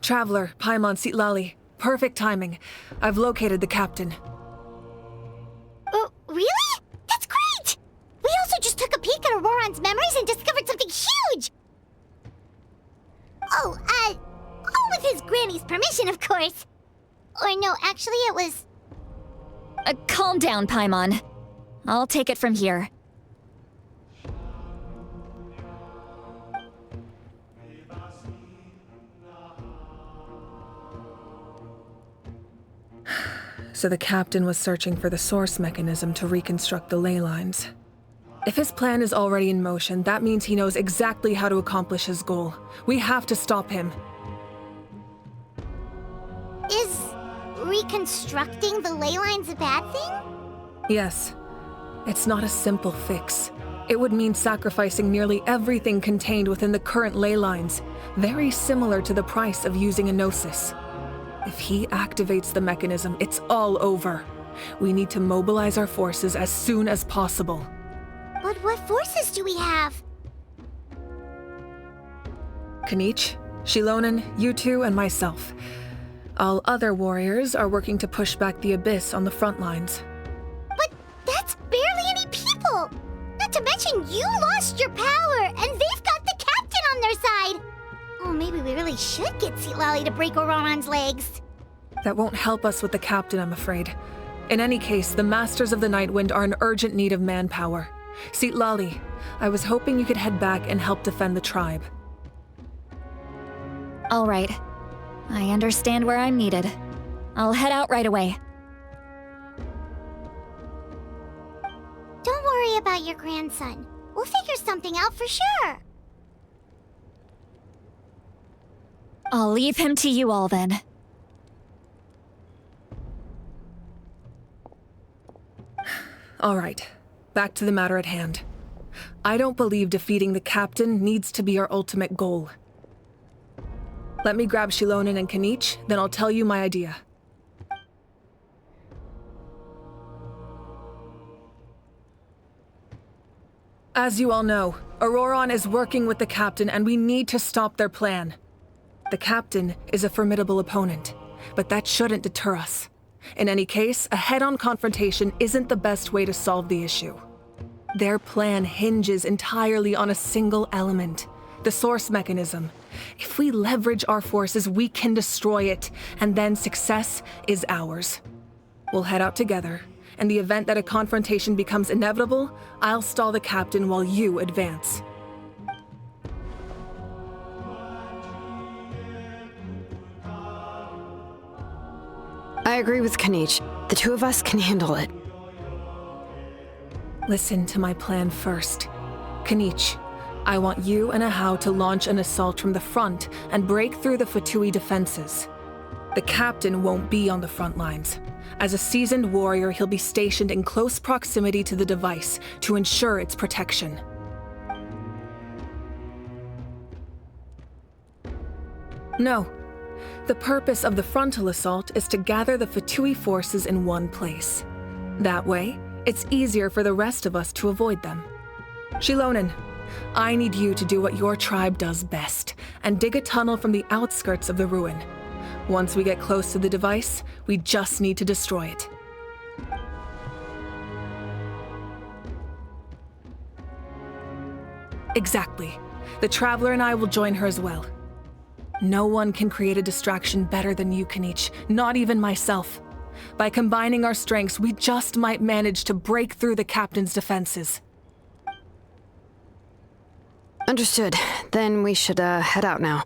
Traveler, Paimon Sitlali. Perfect timing. I've located the captain. Oh, really? That's great! We also just took a peek at Auroron's memories and discovered something huge! Oh, all with his granny's permission, of course. Or no, actually it was... Calm down, Paimon. I'll take it from here. So the captain was searching for the source mechanism to reconstruct the ley lines. If his plan is already in motion, that means he knows exactly how to accomplish his goal. We have to stop him. Is reconstructing the ley lines a bad thing? Yes. It's not a simple fix. It would mean sacrificing nearly everything contained within the current ley lines, very similar to the price of using a gnosis. If he activates the mechanism, it's all over. We need to mobilize our forces as soon as possible. But what forces do we have? Kanich, Shilonen, you two, and myself. All other warriors are working to push back the Abyss on the front lines. But that's barely any people! Not to mention you lost your power, and they've got the captain on their side! Oh, maybe we really should get Sitlali to break Auroron's legs. That won't help us with the captain, I'm afraid. In any case, the Masters of the Nightwind are in urgent need of manpower. Sitlali, I was hoping you could head back and help defend the tribe. All right. I understand where I'm needed. I'll head out right away. Don't worry about your grandson. We'll figure something out for sure. I'll leave him to you all then. All right, back to the matter at hand. I don't believe defeating the captain needs to be our ultimate goal. Let me grab Shilonen and Kanich, then I'll tell you my idea. As you all know, Auroron is working with the captain and we need to stop their plan. The captain is a formidable opponent, but that shouldn't deter us. In any case, a head-on confrontation isn't the best way to solve the issue. Their plan hinges entirely on a single element, the source mechanism. If we leverage our forces, we can destroy it, and then success is ours. We'll head out together. In the event that a confrontation becomes inevitable, I'll stall the captain while you advance. I agree with Kanich. The two of us can handle it. Listen to my plan first. Kanich, I want you and Ahau to launch an assault from the front and break through the Fatui defenses. The captain won't be on the front lines. As a seasoned warrior, he'll be stationed in close proximity to the device to ensure its protection. No. The purpose of the frontal assault is to gather the Fatui forces in one place. That way, it's easier for the rest of us to avoid them. Shilonen, I need you to do what your tribe does best, and dig a tunnel from the outskirts of the ruin. Once we get close to the device, we just need to destroy it. Exactly. The Traveler and I will join her as well. No one can create a distraction better than you, Kanich, not even myself. By combining our strengths, we just might manage to break through the captain's defenses. Understood. Then we should head out now.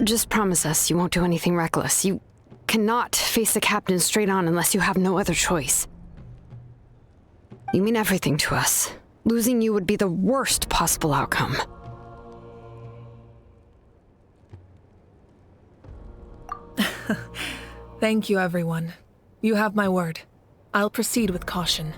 Just promise us you won't do anything reckless. You cannot face the captain straight on unless you have no other choice. You mean everything to us. Losing you would be the worst possible outcome. Thank you, everyone. You have my word. I'll proceed with caution.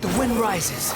The wind rises.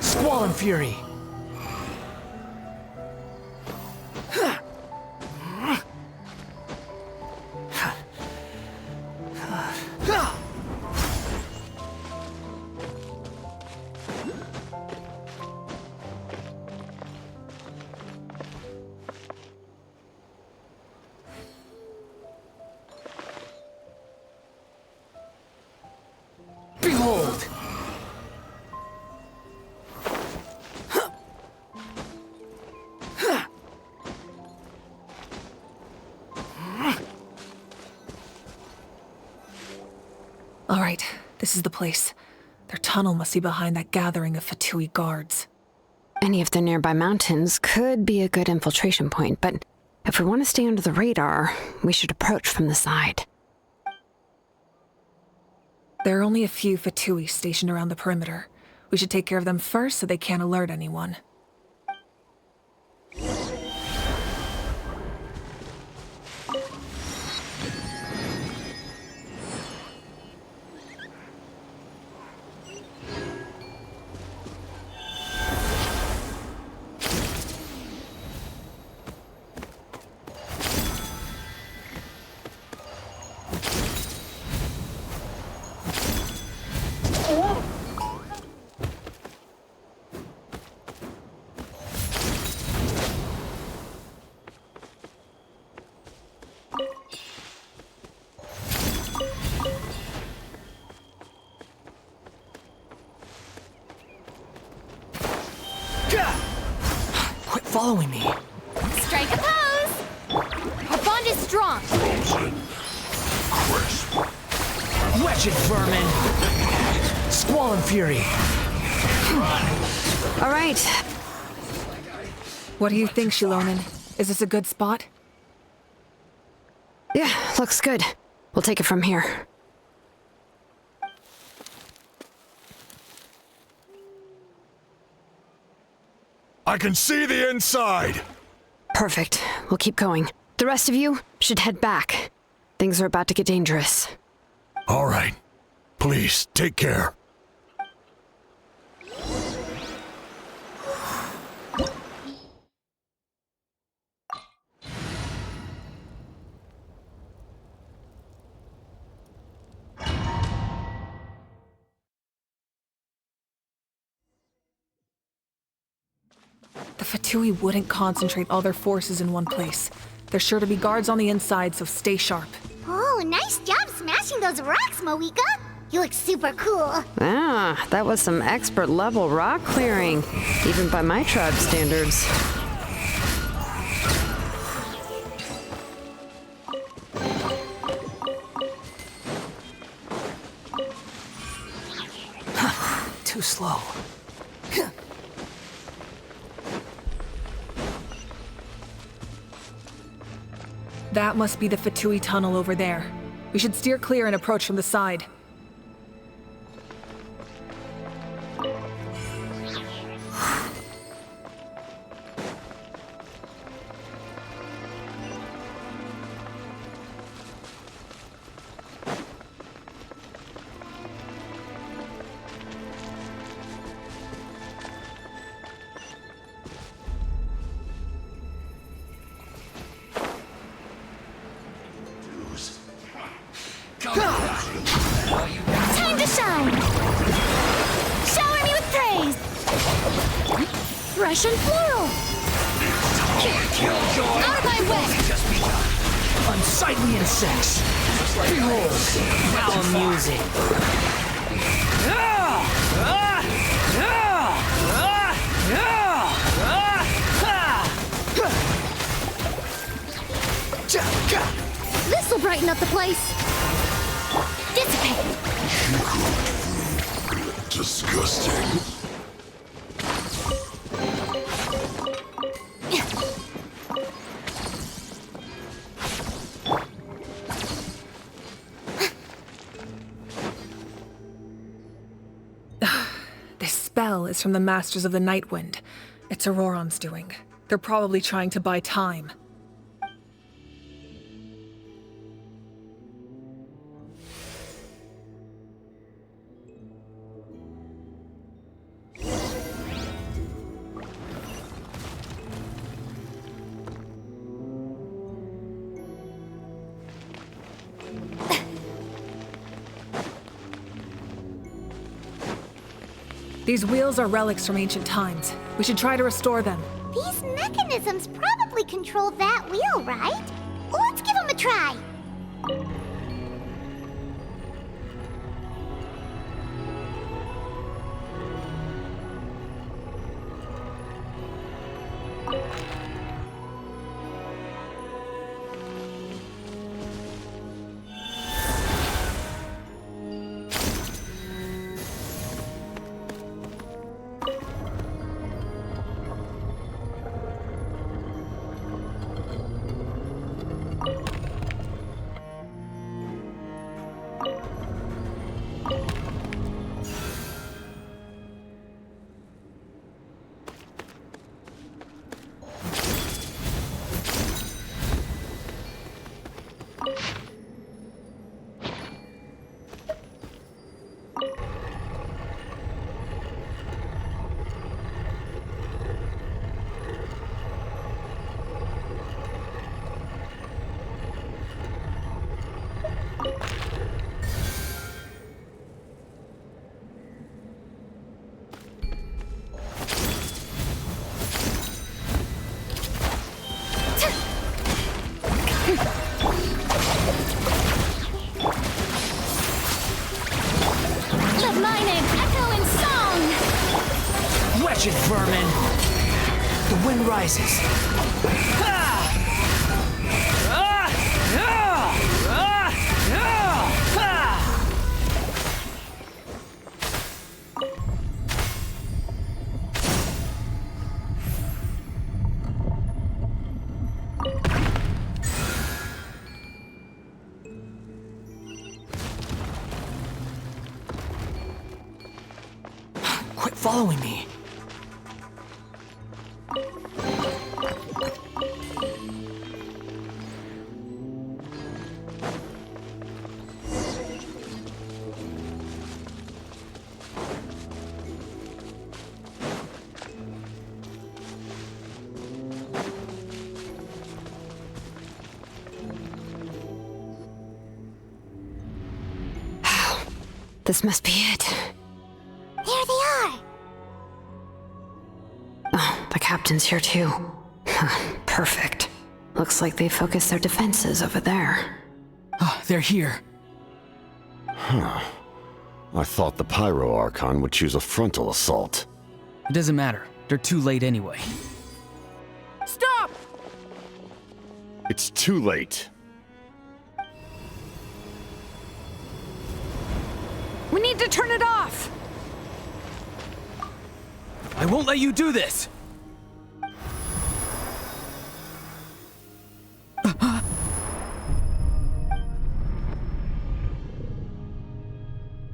Squall fury. Behold! All right, this is the place. Their tunnel must be behind that gathering of Fatui guards. Any of the nearby mountains could be a good infiltration point, but if we want to stay under the radar, we should approach from the side. There are only a few Fatui stationed around the perimeter. We should take care of them first so they can't alert anyone. Quit following me. Strike a pose! Our bond is strong. Wretched vermin! Squall fury! All right. What do you think, Shilonen? Is this a good spot? Yeah, looks good. We'll take it from here. I can see the inside! Perfect. We'll keep going. The rest of you should head back. Things are about to get dangerous. All right. Please, take care. The Fatui wouldn't concentrate all their forces in one place. There's sure to be guards on the inside, so stay sharp. Oh, nice job smashing those rocks, Moeka. You look super cool. Ah, that was some expert level rock clearing, even by my tribe standards. Too slow. That must be the Fatui tunnel over there. We should steer clear and approach from the side. Time to shine! Shower me with praise! Fresh and floral! Out of my way! Unsightly insects! Behold, foul music! This'll brighten up the place! Dissipate! Disgusting. This spell is from the Masters of the Night Wind. It's Auroron's doing. They're probably trying to buy time. These wheels are relics from ancient times. We should try to restore them. These mechanisms probably control that wheel, right? Let's give them a try. Let my name echo in song! Wretched vermin! The wind rises. Quit following me. This must be it. There they are. Oh, the captain's here too. Perfect. Looks like they focused their defenses over there. Oh, they're here. I thought the Pyro Archon would choose a frontal assault. It doesn't matter. They're too late anyway. Stop! It's too late. We need to turn it off! I won't let you do this!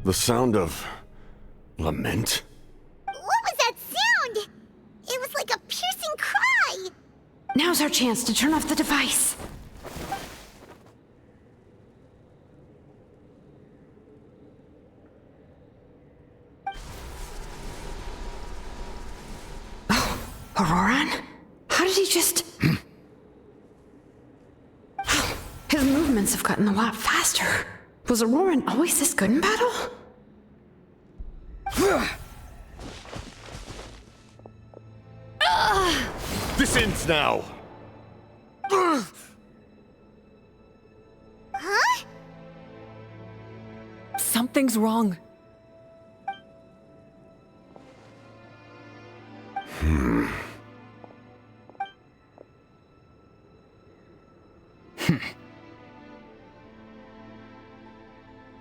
The sound of lament? What was that sound? It was like a piercing cry. Now's our chance to turn off the device. Oh, Auroran? How did he just... His movements have gotten a lot faster. Was Auroran always this good in battle? This ends now! Huh? Something's wrong.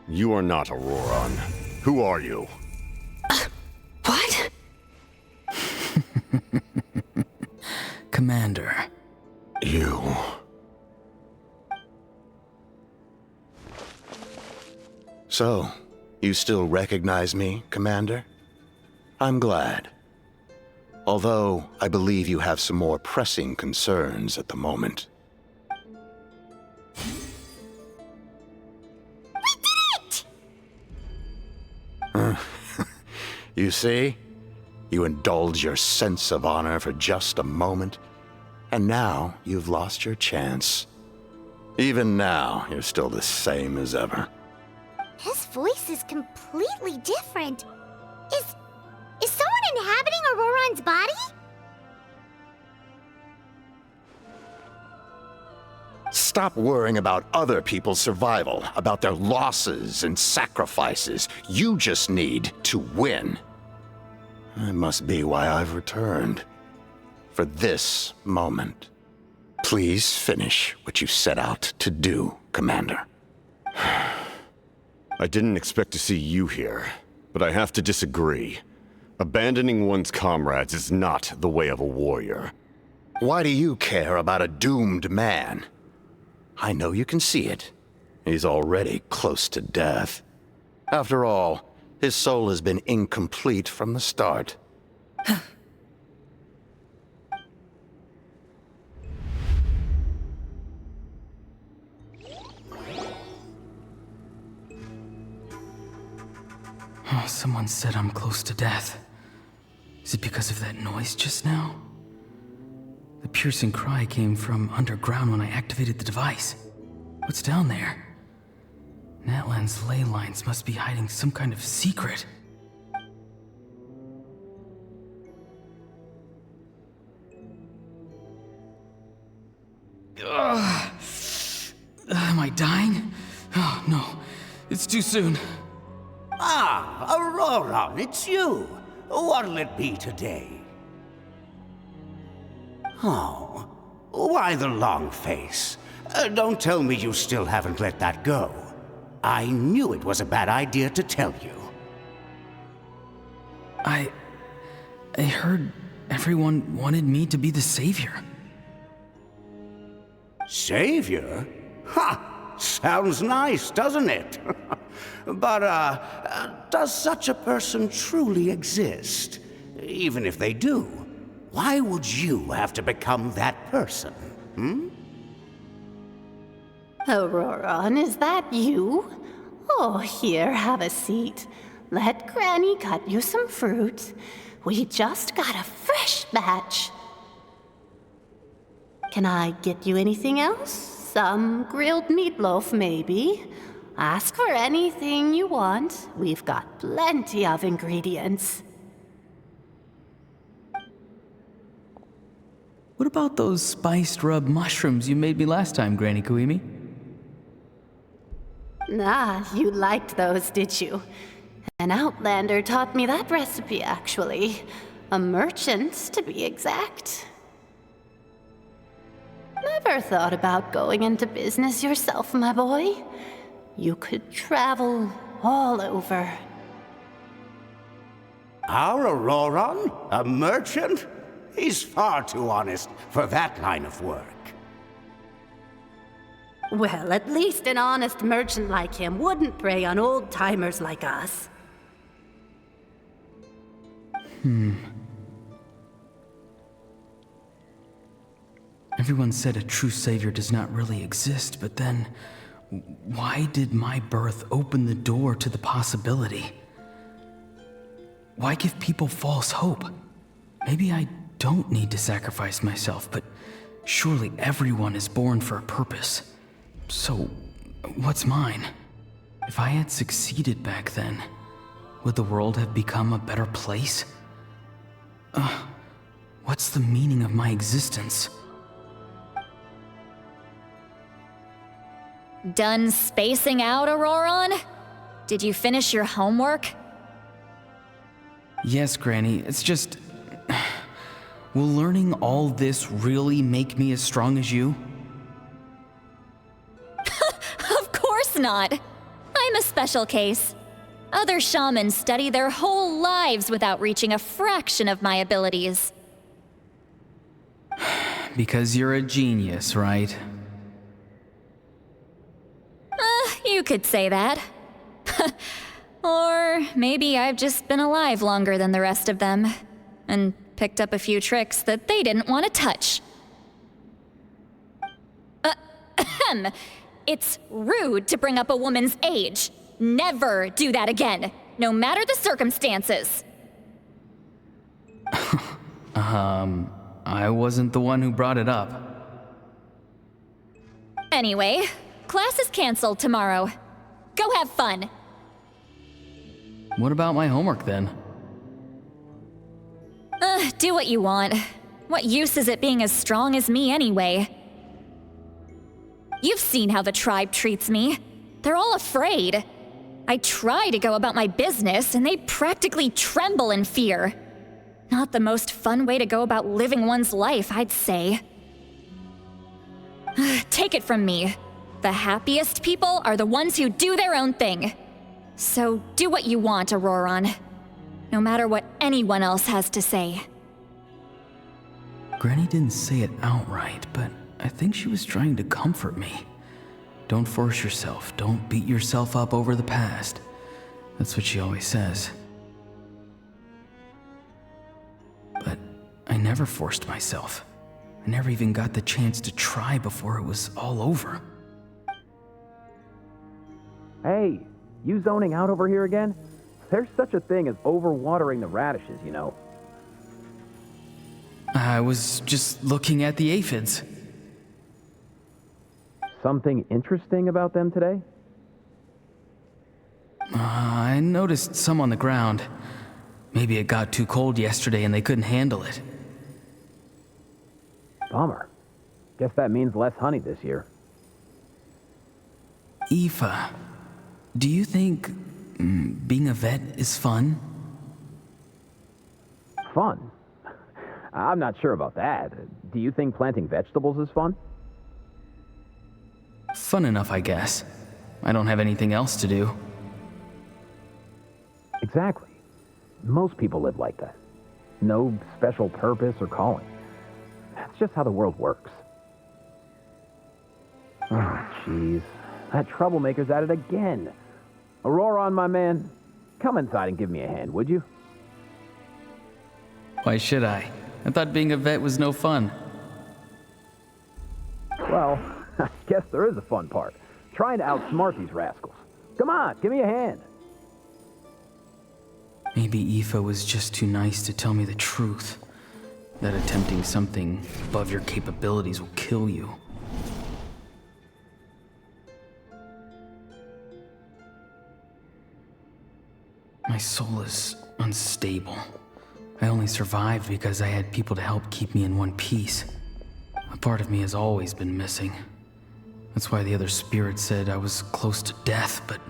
You are not Auroran. Who are you? What? Commander. You... So, you still recognize me, Commander? I'm glad. Although, I believe you have some more pressing concerns at the moment. You see? You indulge your sense of honor for just a moment, and now you've lost your chance. Even now, you're still the same as ever. His voice is completely different. Is someone inhabiting Auroran's body? Stop worrying about other people's survival, about their losses and sacrifices. You just need to win. That must be why I've returned. For this moment. Please finish what you set out to do, Commander. I didn't expect to see you here, but I have to disagree. Abandoning one's comrades is not the way of a warrior. Why do you care about a doomed man? I know you can see it. He's already close to death. After all, his soul has been incomplete from the start. Oh, someone said I'm close to death. Is it because of that noise just now? The piercing cry came from underground when I activated the device. What's down there? Natlan's ley lines must be hiding some kind of secret. Ugh. Am I dying? Oh, no. It's too soon. Ah, Auroran, it's you. What'll it be today? Oh, why the long face? Don't tell me you still haven't let that go. I knew it was a bad idea to tell you. I heard everyone wanted me to be the savior. Savior? Ha! Sounds nice, doesn't it? But, does such a person truly exist? Even if they do, why would you have to become that person, hmm? Auroran, is that you? Oh, here, have a seat. Let Granny cut you some fruit. We just got a fresh batch. Can I get you anything else? Some grilled meatloaf, maybe? Ask for anything you want. We've got plenty of ingredients. What about those spiced rub mushrooms you made me last time, Granny Kuimi? Ah, you liked those, did you? An outlander taught me that recipe, actually. A merchant, to be exact. Never thought about going into business yourself, my boy? You could travel all over. Our Auroran? A merchant? He's far too honest for that line of work. Well, at least an honest merchant like him wouldn't prey on old-timers like us. Everyone said a true savior does not really exist, but then, why did my birth open the door to the possibility? Why give people false hope? Maybe I don't need to sacrifice myself, but surely everyone is born for a purpose. So, what's mine? If I had succeeded back then, would the world have become a better place? What's the meaning of my existence? Done spacing out, Auroron? Did you finish your homework? Yes, Granny, it's just... Will learning all this really make me as strong as you? Of course not! I'm a special case. Other shamans study their whole lives without reaching a fraction of my abilities. Because you're a genius, right? You could say that. Or maybe I've just been alive longer than the rest of them, and picked up a few tricks that they didn't want to touch. It's rude to bring up a woman's age. Never do that again, no matter the circumstances. I wasn't the one who brought it up. Anyway, class is canceled tomorrow. Go have fun. What about my homework then? Do what you want. What use is it being as strong as me anyway? You've seen how the tribe treats me. They're all afraid. I try to go about my business, and they practically tremble in fear. Not the most fun way to go about living one's life, I'd say. Take it from me. The happiest people are the ones who do their own thing. So do what you want, Auroron. No matter what anyone else has to say. Granny didn't say it outright, but I think she was trying to comfort me. Don't force yourself. Don't beat yourself up over the past. That's what she always says. But I never forced myself. I never even got the chance to try before it was all over. Hey, you zoning out over here again? There's such a thing as overwatering the radishes, you know. I was just looking at the aphids. Something interesting about them today? I noticed some on the ground. Maybe it got too cold yesterday and they couldn't handle it. Bummer. Guess that means less honey this year. Aoife, do you think being a vet is fun? Fun? I'm not sure about that. Do you think planting vegetables is fun? Fun enough, I guess. I don't have anything else to do. Exactly. Most people live like that. No special purpose or calling. That's just how the world works. Oh, jeez. That troublemaker's at it again. Auroron, my man, come inside and give me a hand, would you? Why should I? I thought being a vet was no fun. Well, I guess there is a fun part. Trying to outsmart these rascals. Come on, give me a hand. Maybe Aoife was just too nice to tell me the truth. That attempting something above your capabilities will kill you. My soul is unstable. I only survived because I had people to help keep me in one piece. A part of me has always been missing. That's why the other spirits said I was close to death, but...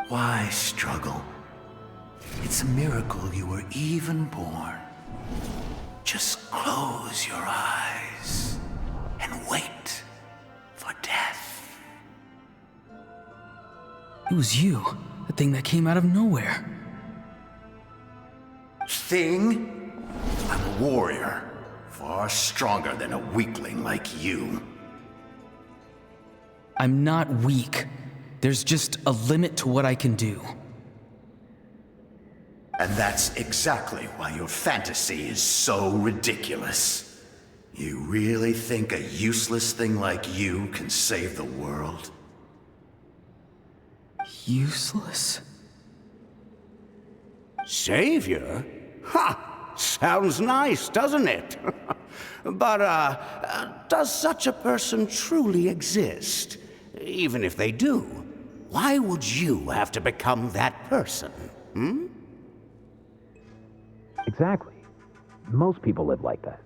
Why struggle? It's a miracle you were even born. Just close your eyes and wait for death. It was you, the thing that came out of nowhere. Thing? I'm a warrior. far stronger than a weakling like you. I'm not weak. There's just a limit to what I can do. And that's exactly why your fantasy is so ridiculous. You really think a useless thing like you can save the world? Useless? Savior? Ha! Sounds nice, doesn't it? But, does such a person truly exist? Even if they do, why would you have to become that person? Hmm? Exactly. Most people live like that.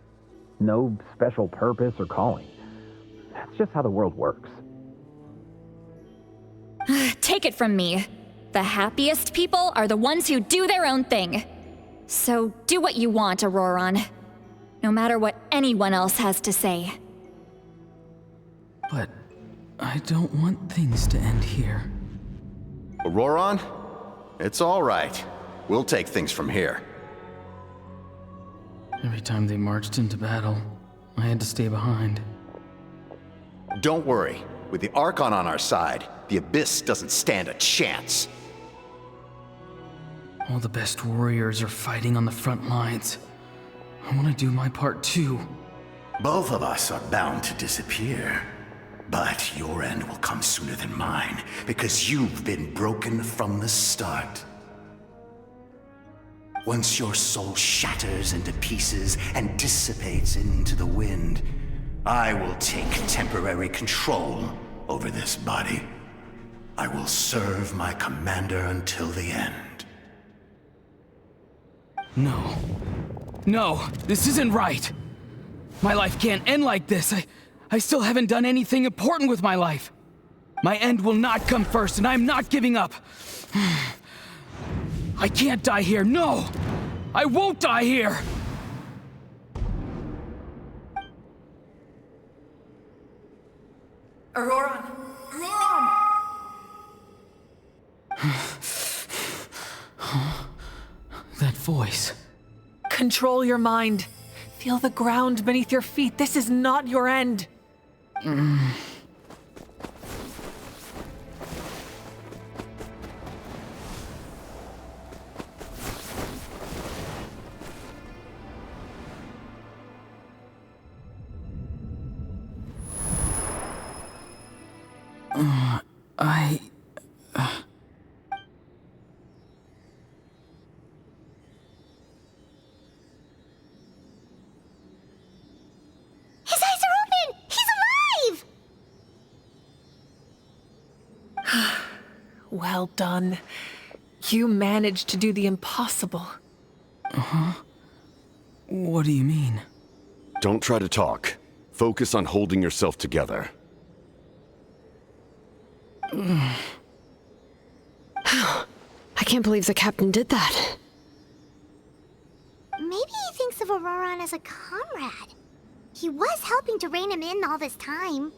No special purpose or calling. That's just how the world works. Take it from me. The happiest people are the ones who do their own thing. So do what you want, Auroron. No matter what anyone else has to say. But I don't want things to end here. Auroron? It's all right. We'll take things from here. Every time they marched into battle, I had to stay behind. Don't worry. With the Archon on our side, the Abyss doesn't stand a chance. All the best warriors are fighting on the front lines. I want to do my part too. Both of us are bound to disappear. But your end will come sooner than mine, because you've been broken from the start. Once your soul shatters into pieces and dissipates into the wind, I will take temporary control over this body. I will serve my commander until the end. No. No, this isn't right. My life can't end like this. I still haven't done anything important with my life. My end will not come first, and I'm not giving up. I can't die here, no! I won't die here! Auroron! Auroron! That voice. Control your mind. Feel the ground beneath your feet. This is not your end. His eyes are open! He's alive! Well done. You managed to do the impossible. What do you mean? Don't try to talk. Focus on holding yourself together. I can't believe the captain did that. Maybe he thinks of Auroron as a comrade. He was helping to rein him in all this time.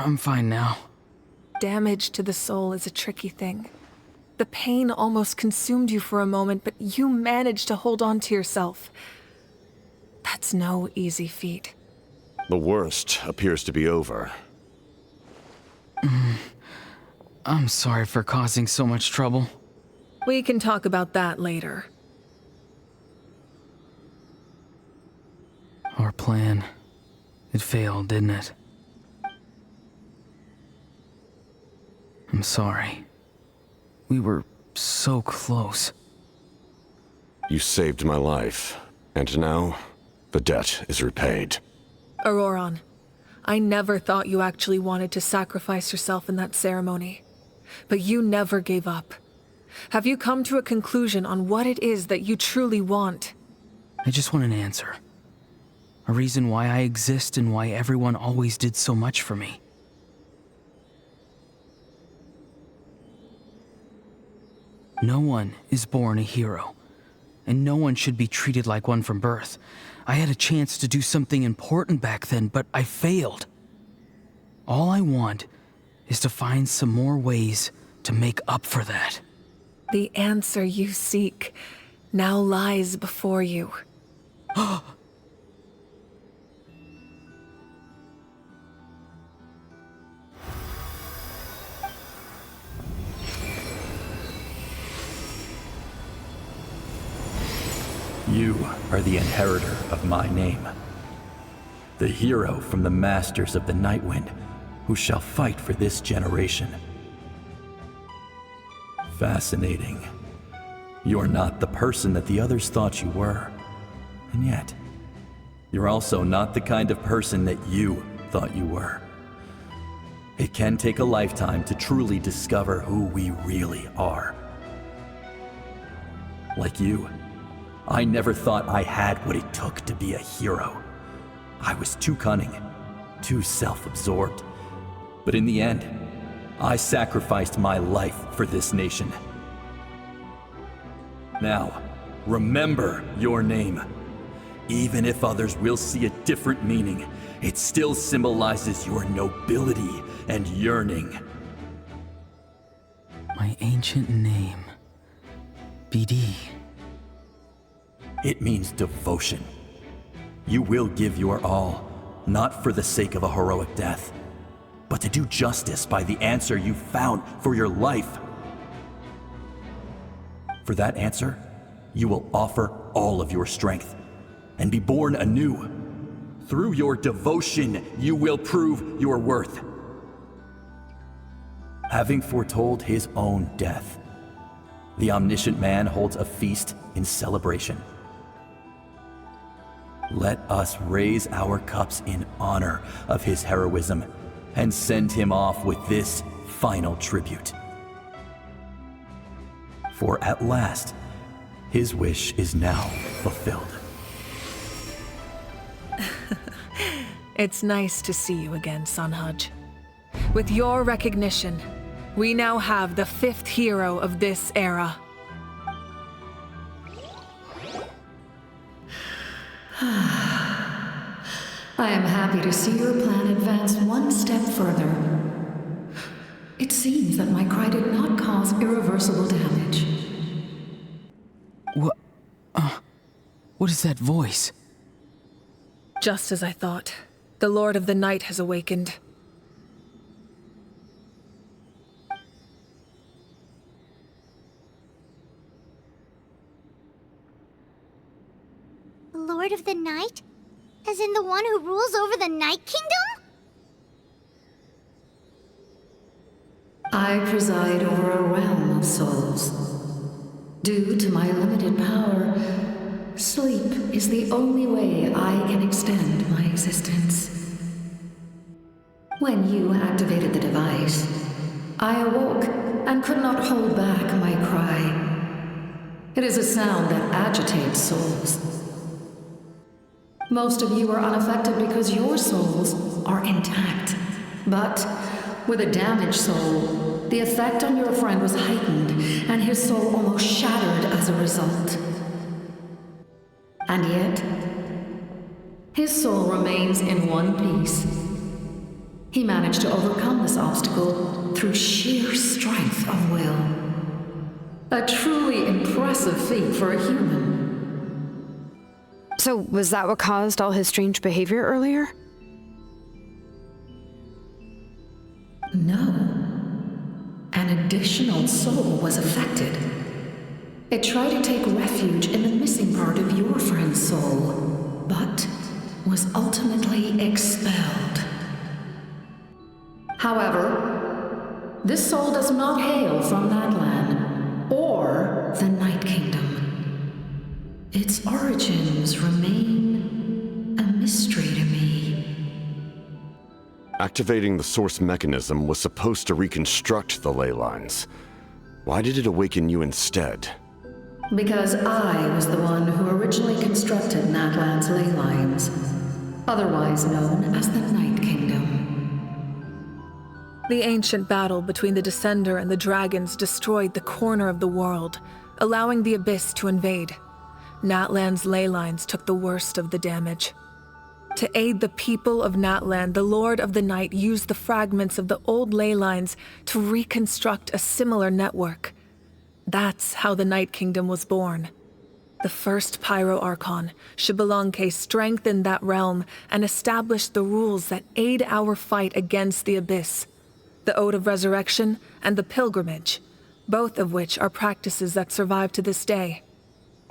I'm fine now. Damage to the soul is a tricky thing. The pain almost consumed you for a moment, but you managed to hold on to yourself. That's no easy feat. The worst appears to be over. I'm sorry for causing so much trouble. We can talk about that later. Our plan. It failed, didn't it? I'm sorry. We were so close. You saved my life, and now the debt is repaid. Auroron, I never thought you actually wanted to sacrifice yourself in that ceremony. But you never gave up. Have you come to a conclusion on what it is that you truly want? I just want an answer. A reason why I exist and why everyone always did so much for me. No one is born a hero, and no one should be treated like one from birth. I had a chance to do something important back then, but I failed. All I want is to find some more ways to make up for that. The answer you seek now lies before you. You are the inheritor of my name. The hero from the masters of the Nightwind, who shall fight for this generation. Fascinating. You're not the person that the others thought you were. And yet, you're also not the kind of person that you thought you were. It can take a lifetime to truly discover who we really are. Like you, I never thought I had what it took to be a hero. I was too cunning, too self-absorbed. But in the end, I sacrificed my life for this nation. Now, remember your name. Even if others will see a different meaning, it still symbolizes your nobility and yearning. My ancient name. BD. It means devotion. You will give your all, not for the sake of a heroic death, but to do justice by the answer you found for your life. For that answer, you will offer all of your strength and be born anew. Through your devotion, you will prove your worth. Having foretold his own death, the omniscient man holds a feast in celebration. Let us raise our cups in honor of his heroism and send him off with this final tribute. For at last, his wish is now fulfilled. It's nice to see you again, Sunhudge. With your recognition, we now have the 5th hero of this era. I am happy to see your plan advance one step further. It seems that my cry did not cause irreversible damage. What is that voice? Just as I thought. The Lord of the Night has awakened. The Lord of the Night? As in the one who rules over the Night Kingdom? I preside over a realm of souls. Due to my limited power, sleep is the only way I can extend my existence. When you activated the device, I awoke and could not hold back my cry. It is a sound that agitates souls. Most of you are unaffected because your souls are intact. But with a damaged soul, the effect on your friend was heightened, and his soul almost shattered as a result. And yet, his soul remains in one piece. He managed to overcome this obstacle through sheer strength of will. A truly impressive feat for a human. So, was that what caused all his strange behavior earlier? No. An additional soul was affected. It tried to take refuge in the missing part of your friend's soul, but was ultimately expelled. However, this soul does not hail from that land, or the Night Kingdom. Its origins remain a mystery to me. Activating the source mechanism was supposed to reconstruct the ley lines. Why did it awaken you instead? Because I was the one who originally constructed Natlan's ley lines, otherwise known as the Night Kingdom. The ancient battle between the Descender and the dragons destroyed the corner of the world, allowing the Abyss to invade. Natlan's ley lines took the worst of the damage. To aid the people of Natlan, the Lord of the Night used the fragments of the old ley lines to reconstruct a similar network. That's how the Night Kingdom was born. The first Pyro Archon, Xbalanque, strengthened that realm and established the rules that aid our fight against the Abyss. The Ode of Resurrection and the Pilgrimage, both of which are practices that survive to this day.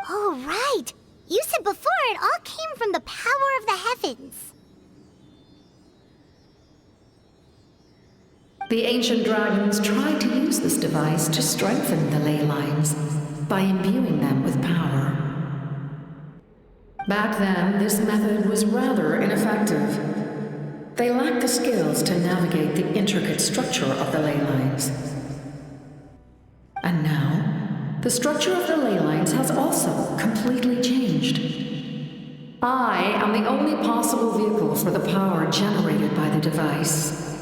Oh, right! You said before it all came from the power of the heavens. The ancient dragons tried to use this device to strengthen the ley lines by imbuing them with power. Back then, this method was rather ineffective. They lacked the skills to navigate the intricate structure of the ley lines. And now, the structure of the ley lines has also completely changed. I am the only possible vehicle for the power generated by the device.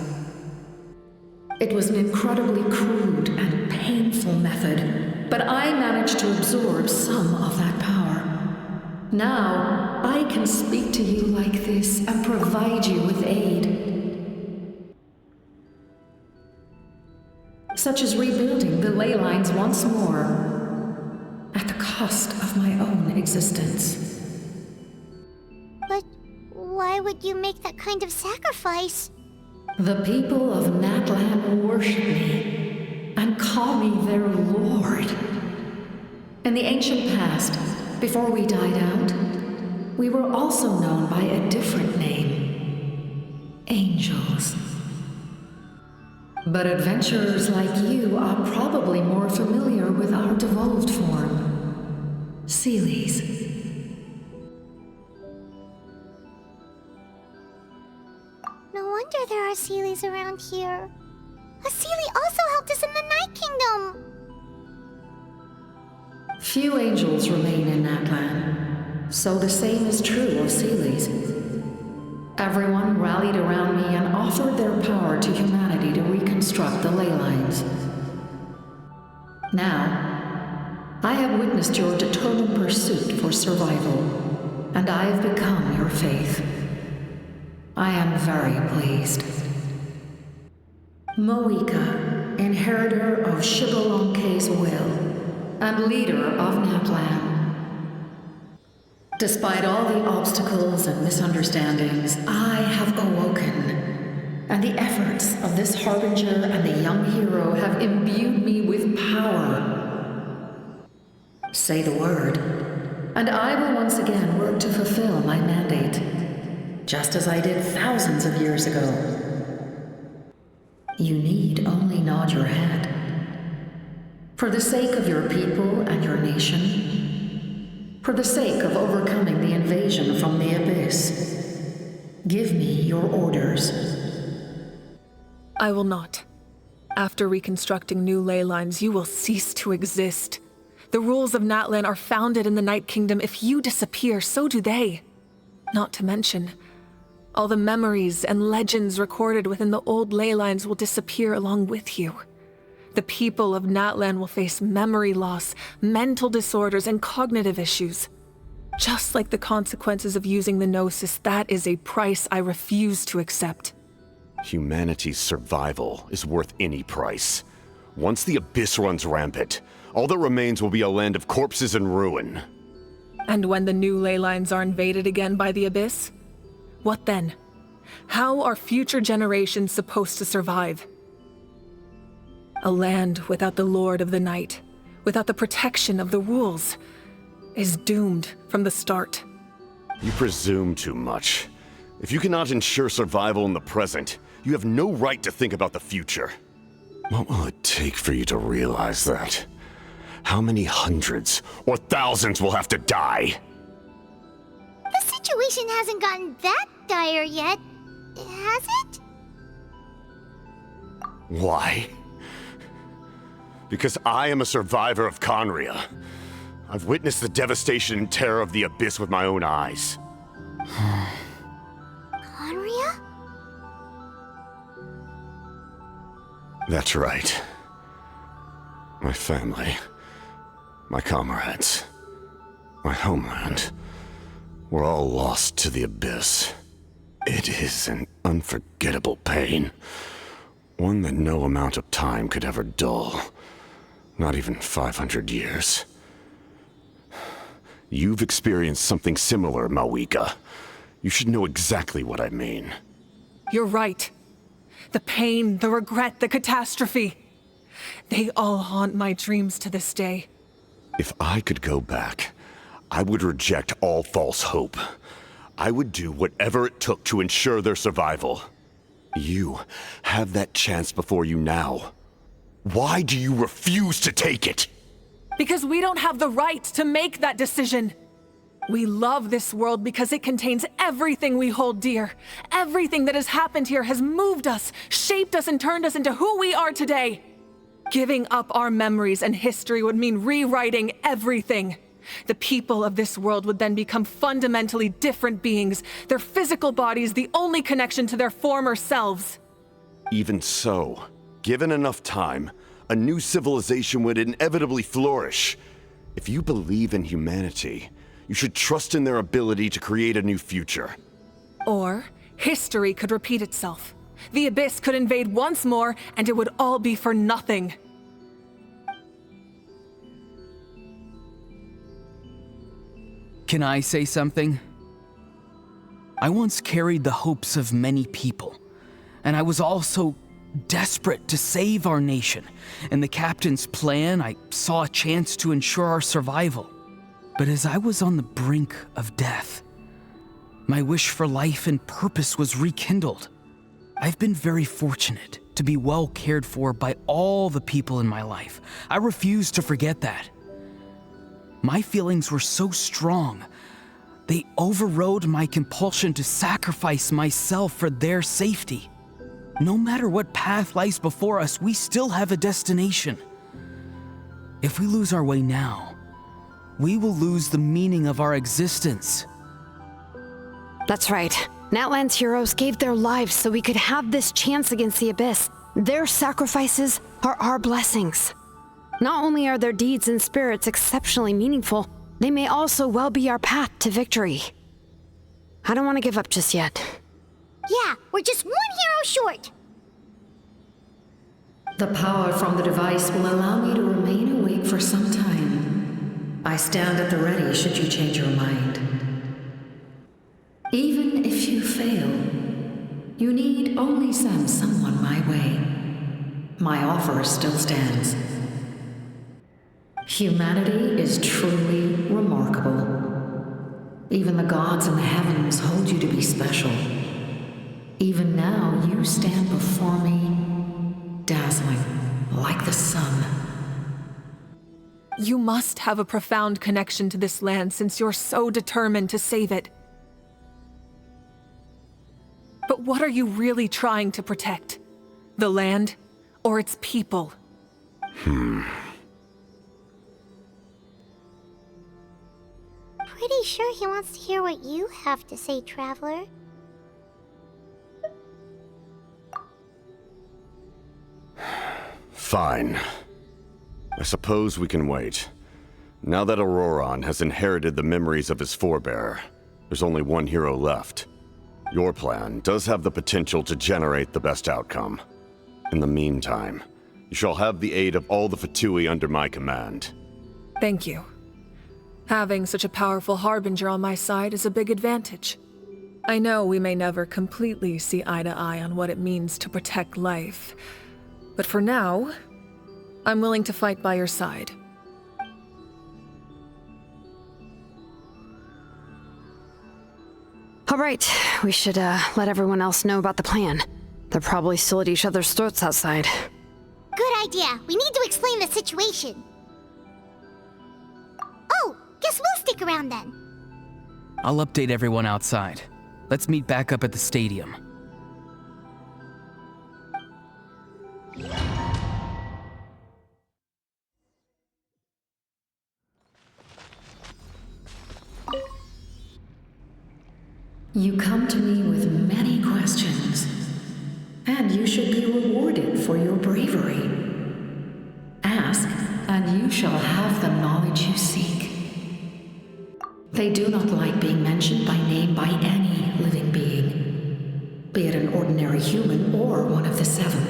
It was an incredibly crude and painful method, but I managed to absorb some of that power. Now, I can speak to you like this and provide you with aid. Such as rebuilding the ley lines once more, at the cost of my own existence. But why would you make that kind of sacrifice? The people of Natlan worship me and call me their lord. In the ancient past, before we died out, we were also known by a different name. Angels. But adventurers like you are probably more familiar with our devolved form. Seelies. No wonder there are Seelies around here. A Seelie also helped us in the Night Kingdom. Few angels remain in Natlan, so the same is true of Seelies. Everyone rallied around me and offered their power to humanity to reconstruct the ley lines. Now, I have witnessed your determined pursuit for survival, and I have become your faith. I am very pleased. Moika, inheritor of Xbalanque's will, and leader of Natlan. Despite all the obstacles and misunderstandings, I have awoken, and the efforts of this harbinger and the young hero have imbued me with power. Say the word, and I will once again work to fulfill my mandate, just as I did thousands of years ago. You need only nod your head. For the sake of your people and your nation, for the sake of overcoming the invasion from the Abyss, give me your orders. I will not. After reconstructing new ley lines, you will cease to exist. The rules of Natlan are founded in the Night Kingdom. If you disappear, so do they. Not to mention, all the memories and legends recorded within the old ley lines will disappear along with you. The people of Natlan will face memory loss, mental disorders, and cognitive issues. Just like the consequences of using the Gnosis, that is a price I refuse to accept. Humanity's survival is worth any price. Once the Abyss runs rampant, all that remains will be a land of corpses and ruin. And when the new ley lines are invaded again by the Abyss? What then? How are future generations supposed to survive? A land without the Lord of the Night, without the protection of the rules, is doomed from the start. You presume too much. If you cannot ensure survival in the present, you have no right to think about the future. What will it take for you to realize that? How many hundreds or thousands will have to die? The situation hasn't gotten that dire yet, has it? Why? Because I am a survivor of Conria. I've witnessed the devastation and terror of the Abyss with my own eyes. Conria? That's right. My family, my comrades, my homeland, were all lost to the Abyss. It is an unforgettable pain. One that no amount of time could ever dull. Not even 500 years. You've experienced something similar, Mawika. You should know exactly what I mean. You're right. The pain, the regret, the catastrophe. They all haunt my dreams to this day. If I could go back, I would reject all false hope. I would do whatever it took to ensure their survival. You have that chance before you now. Why do you refuse to take it? Because we don't have the right to make that decision. We love this world because it contains everything we hold dear. Everything that has happened here has moved us, shaped us, and turned us into who we are today. Giving up our memories and history would mean rewriting everything. The people of this world would then become fundamentally different beings, their physical bodies the only connection to their former selves. Even so, given enough time, a new civilization would inevitably flourish. If you believe in humanity, you should trust in their ability to create a new future. Or history could repeat itself. The Abyss could invade once more, and it would all be for nothing. Can I say something? I once carried the hopes of many people, and I was also desperate to save our nation. In the captain's plan, I saw a chance to ensure our survival. But as I was on the brink of death, my wish for life and purpose was rekindled. I've been very fortunate to be well cared for by all the people in my life. I refuse to forget that. My feelings were so strong, they overrode my compulsion to sacrifice myself for their safety. No matter what path lies before us, we still have a destination. If we lose our way now, we will lose the meaning of our existence. That's right. Natlan's heroes gave their lives so we could have this chance against the Abyss. Their sacrifices are our blessings. Not only are their deeds and spirits exceptionally meaningful, they may also well be our path to victory. I don't want to give up just yet. Yeah, we're just one hero short. The power from the device will allow me to remain awake for some time. I stand at the ready should you change your mind. Even if you fail, you need only send someone my way. My offer still stands. Humanity is truly remarkable. Even the gods in the heavens hold you to be special. Even now, you stand before me, dazzling like the sun. You must have a profound connection to this land since you're so determined to save it. But what are you really trying to protect? The land or its people? Pretty sure he wants to hear what you have to say, Traveler. Fine. I suppose we can wait. Now that Auroron has inherited the memories of his forebearer, there's only one hero left. Your plan does have the potential to generate the best outcome. In the meantime, you shall have the aid of all the Fatui under my command. Thank you. Having such a powerful harbinger on my side is a big advantage. I know we may never completely see eye to eye on what it means to protect life, but for now, I'm willing to fight by your side. All right, we should let everyone else know about the plan. They're probably still at each other's throats outside. Good idea. We need to explain the situation. Oh, guess we'll stick around then. I'll update everyone outside. Let's meet back up at the stadium. You come to me with many questions, and you should be rewarded for your bravery. Ask, and you shall have the knowledge you seek. They do not like being mentioned by name by any living being. ordinary human or one of the seven.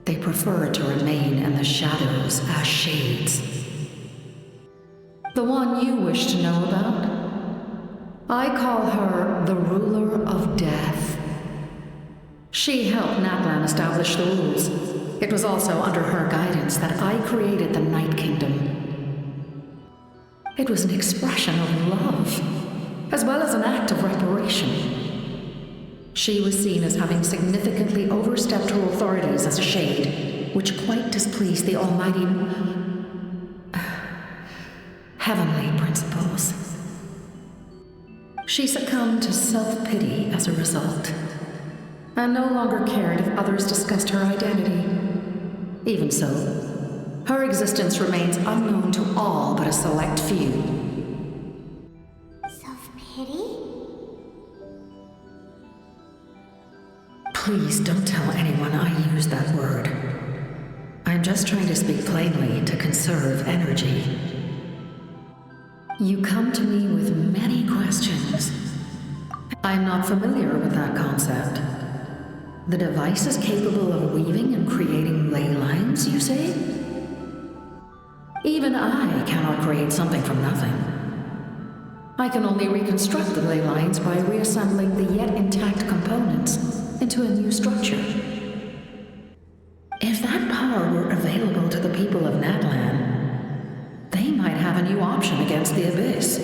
They prefer to remain in the shadows as shades. The one you wish to know about? I call her the ruler of death. She helped Natlan establish the rules. It was also under her guidance that I created the Night Kingdom. It was an expression of love, as well as an act of reparation. She was seen as having significantly overstepped her authorities as a shade, which quite displeased the almighty heavenly principles. She succumbed to self-pity as a result, and no longer cared if others discussed her identity. Even so, her existence remains unknown to all but a select few. Self-pity? Please don't tell anyone I used that word. I'm just trying to speak plainly to conserve energy. You come to me with many questions. I'm not familiar with that concept. The device is capable of weaving and creating ley lines, you say? Even I cannot create something from nothing. I can only reconstruct the ley lines by reassembling the yet intact components into a new structure. If that power were available to the people of Natlan, they might have a new option against the Abyss.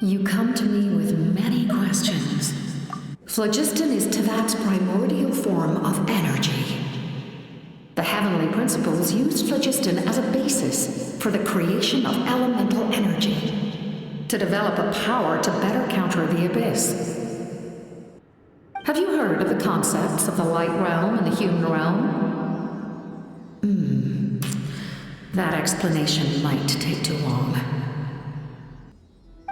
You come to me with many questions. Phlogiston is Teyvat's primordial form of energy. The heavenly principles used phlogiston as a basis for the creation of elemental energy, to develop a power to better counter the Abyss. Have you heard of the concepts of the light realm and the human realm? That explanation might take too long.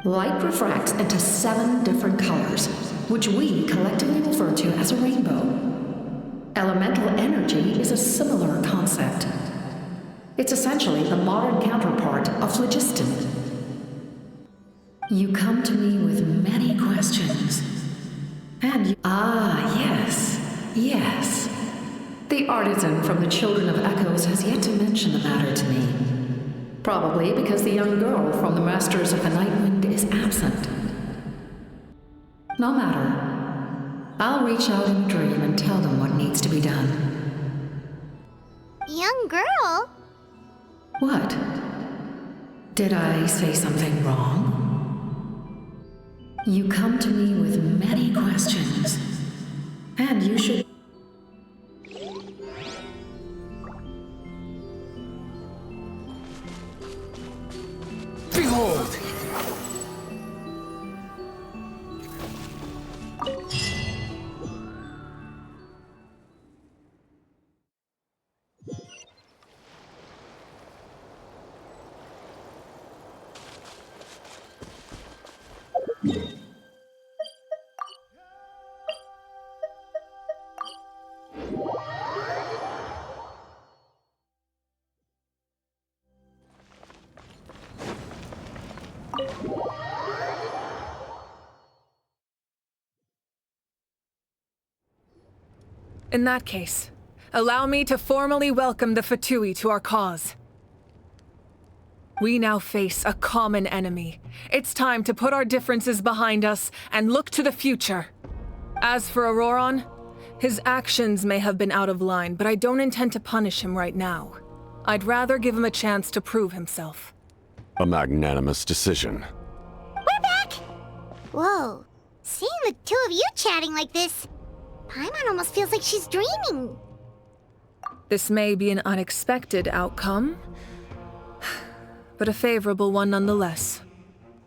Light refracts into 7 different colors, which we collectively refer to as a rainbow. Elemental energy is a similar concept. It's essentially the modern counterpart of phlogiston. You come to me with many questions. And yes. The artisan from the Children of Echoes has yet to mention the matter to me. Probably because the young girl from the Masters of the Nightwind is absent. No matter. I'll reach out in a dream and tell them what needs to be done. Young girl? What? Did I say something wrong? You come to me with many questions, and you should... Behold! In that case, allow me to formally welcome the Fatui to our cause. We now face a common enemy. It's time to put our differences behind us and look to the future. As for Auroron, his actions may have been out of line, but I don't intend to punish him right now. I'd rather give him a chance to prove himself. A magnanimous decision. We're back! Whoa. Seeing the two of you chatting like this, Paimon almost feels like she's dreaming. This may be an unexpected outcome, but a favorable one nonetheless.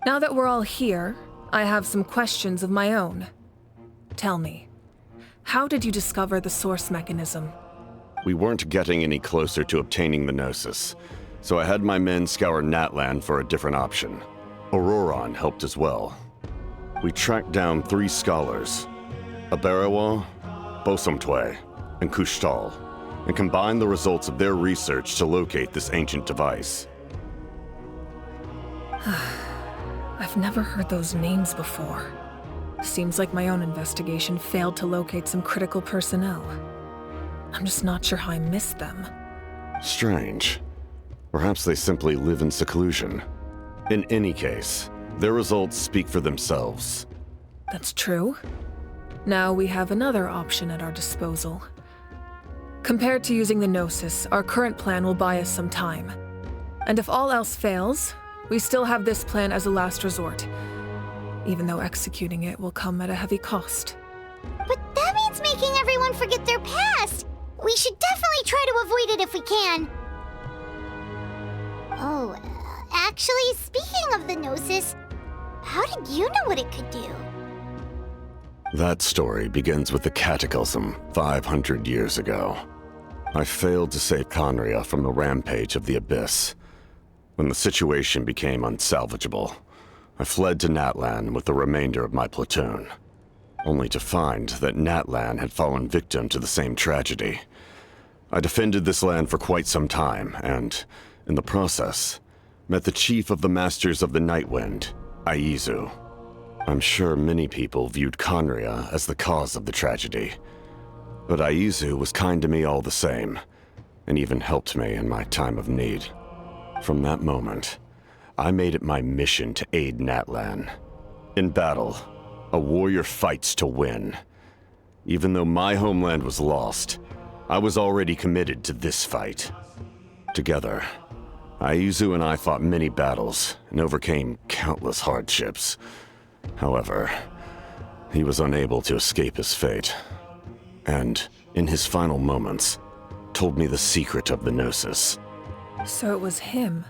Now that we're all here, I have some questions of my own. Tell me, how did you discover the source mechanism? We weren't getting any closer to obtaining the Gnosis, so I had my men scour Natlan for a different option. Auroron helped as well. We tracked down 3 scholars, Aberawa, Bosamtwe, and Kushtal, and combined the results of their research to locate this ancient device. I've never heard those names before. Seems like my own investigation failed to locate some critical personnel. I'm just not sure how I missed them. Strange. Perhaps they simply live in seclusion. In any case, their results speak for themselves. That's true. Now we have another option at our disposal. Compared to using the Gnosis, our current plan will buy us some time. And if all else fails, we still have this plan as a last resort, even though executing it will come at a heavy cost. But that means making everyone forget their past! We should definitely try to avoid it if we can. Oh, actually, speaking of the Gnosis, how did you know what it could do? That story begins with the Cataclysm 500 years ago. I failed to save Conria from the rampage of the Abyss. When the situation became unsalvageable, I fled to Natlan with the remainder of my platoon, only to find that Natlan had fallen victim to the same tragedy. I defended this land for quite some time, and, in the process, met the chief of the Masters of the Nightwind, Aizu. I'm sure many people viewed Conria as the cause of the tragedy, but Aizu was kind to me all the same, and even helped me in my time of need. From that moment, I made it my mission to aid Natlan. In battle, a warrior fights to win. Even though my homeland was lost, I was already committed to this fight. Together, Aizu and I fought many battles and overcame countless hardships. However, he was unable to escape his fate, and, in his final moments, told me the secret of the Gnosis. So it was him.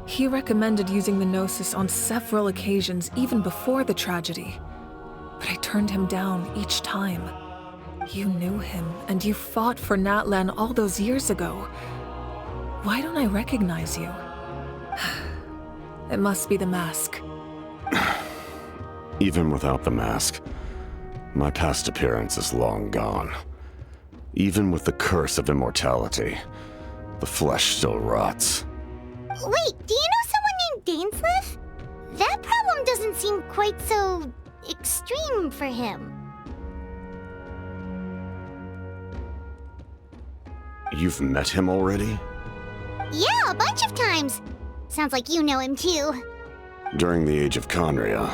He recommended using the Gnosis on several occasions, even before the tragedy. But I turned him down each time. You knew him, and you fought for Natlan all those years ago. Why don't I recognize you? It must be the mask. Even without the mask, my past appearance is long gone. Even with the curse of immortality, the flesh still rots. Wait, do you know someone named Dainsleif? That problem doesn't seem quite so extreme for him. You've met him already? Yeah, a bunch of times. Sounds like you know him too. During the age of Conria,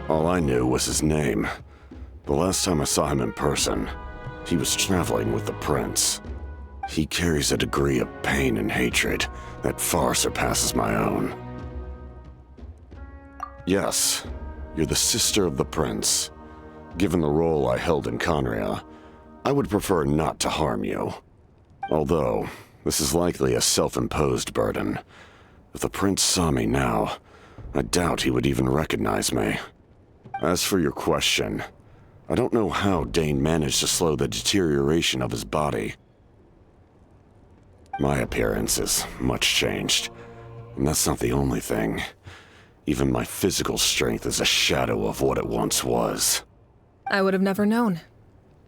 all I knew was his name. The last time I saw him in person, he was traveling with the prince. He carries a degree of pain and hatred that far surpasses my own. Yes, you're the sister of the prince. Given the role I held in Conria, I would prefer not to harm you. Although, this is likely a self-imposed burden. If the prince saw me now, I doubt he would even recognize me. As for your question, I don't know how Dane managed to slow the deterioration of his body. My appearance is much changed, and that's not the only thing. Even my physical strength is a shadow of what it once was. I would have never known.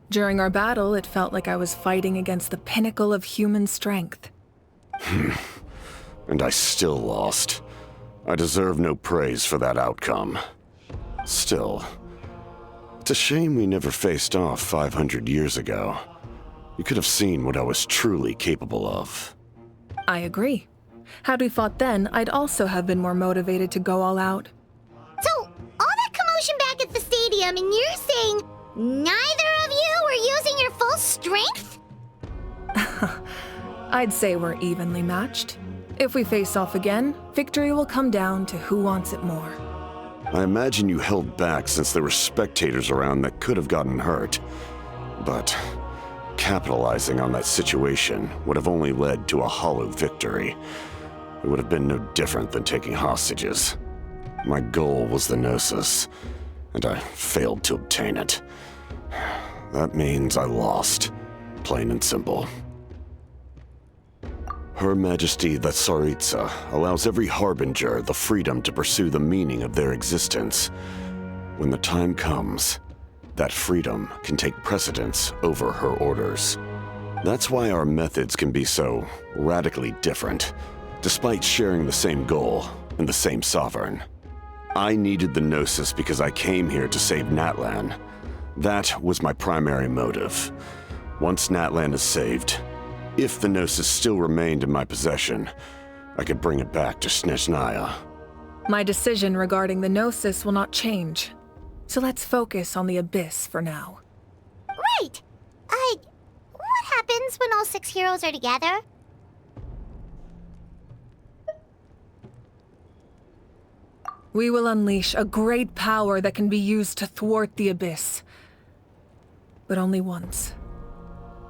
During our battle, it felt like I was fighting against the pinnacle of human strength. And I still lost. I deserve no praise for that outcome. Still, it's a shame we never faced off 500 years ago. You could have seen what I was truly capable of. I agree. Had we fought then, I'd also have been more motivated to go all out. So, all that commotion back at the stadium, and you're saying neither of you were using your full strength? I'd say we're evenly matched. If we face off again, victory will come down to who wants it more. I imagine you held back since there were spectators around that could have gotten hurt. But capitalizing on that situation would have only led to a hollow victory. It would have been no different than taking hostages. My goal was the Gnosis, and I failed to obtain it. That means I lost, plain and simple. Her Majesty the Tsaritsa allows every harbinger the freedom to pursue the meaning of their existence. When the time comes, that freedom can take precedence over her orders. That's why our methods can be so radically different, despite sharing the same goal and the same sovereign. I needed the Gnosis because I came here to save Natlan. That was my primary motive. Once Natlan is saved, if the Gnosis still remained in my possession, I could bring it back to Snezhnaya. My decision regarding the Gnosis will not change. So let's focus on the Abyss for now. Right! What happens when all 6 heroes are together? We will unleash a great power that can be used to thwart the Abyss. But only once.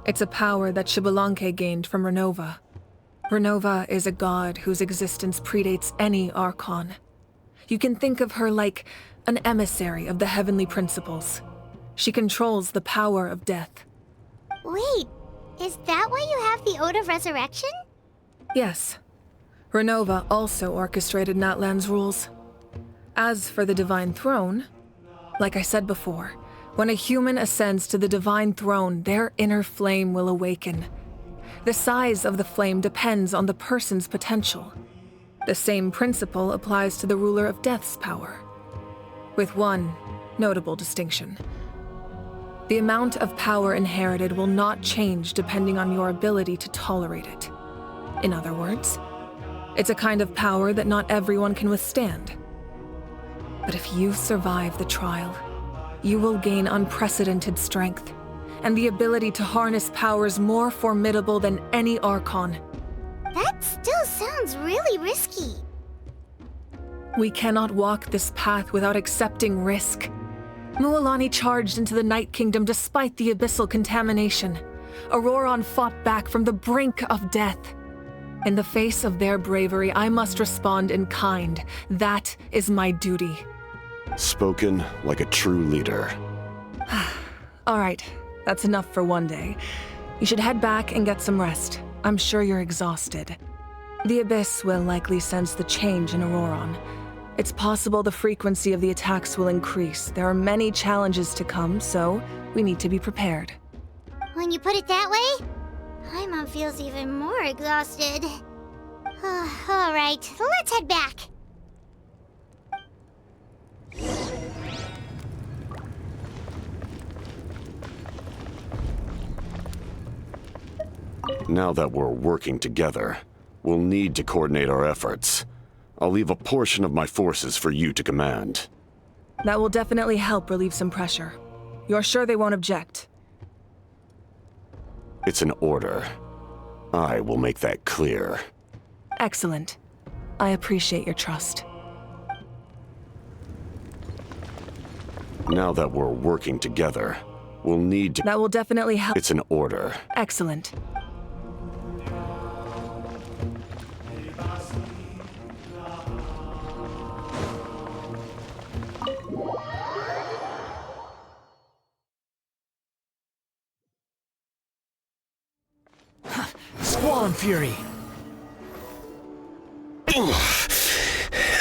It's a power that Xbalanque gained from Renova. Renova is a god whose existence predates any Archon. You can think of her like an emissary of the heavenly principles. She controls the power of death. Wait, is that why you have the Ode of Resurrection? Yes. Renova also orchestrated Natlan's rules. As for the Divine Throne, like I said before, when a human ascends to the Divine Throne, their inner flame will awaken. The size of the flame depends on the person's potential. The same principle applies to the ruler of Death's power, with one notable distinction. The amount of power inherited will not change depending on your ability to tolerate it. In other words, it's a kind of power that not everyone can withstand. But if you survive the trial, you will gain unprecedented strength, and the ability to harness powers more formidable than any Archon. That still sounds really risky. We cannot walk this path without accepting risk. Mualani charged into the Night Kingdom despite the abyssal contamination. Auroron fought back from the brink of death. In the face of their bravery, I must respond in kind. That is my duty. Spoken like a true leader. All right, that's enough for one day. You should head back and get some rest. I'm sure you're exhausted. The Abyss will likely sense the change in Auroron. It's possible the frequency of the attacks will increase. There are many challenges to come, so we need to be prepared. When you put it that way, Paimon feels even more exhausted. All right, let's head back. Now that we're working together, we'll need to coordinate our efforts. I'll leave a portion of my forces for you to command. That will definitely help relieve some pressure. You're sure they won't object? It's an order. I will make that clear. Excellent. I appreciate your trust. Now that we're working together, we'll need to... That will definitely help. It's an order. Excellent. Squall and Fury!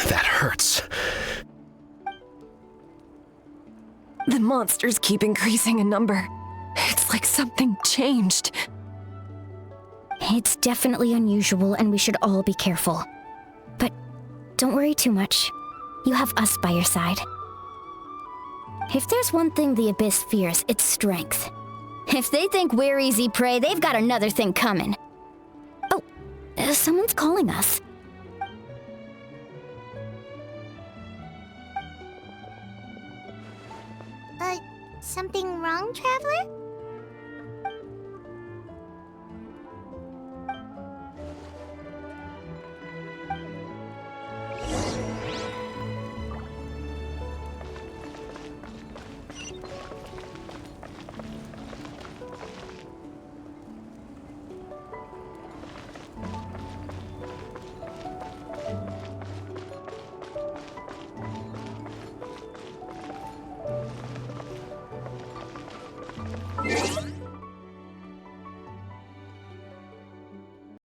That hurts. The monsters keep increasing in number. It's like something changed. It's definitely unusual, and we should all be careful. But don't worry too much. You have us by your side. If there's one thing the Abyss fears, it's strength. If they think we're easy prey, they've got another thing coming. Oh, someone's calling us. Something wrong, Traveler?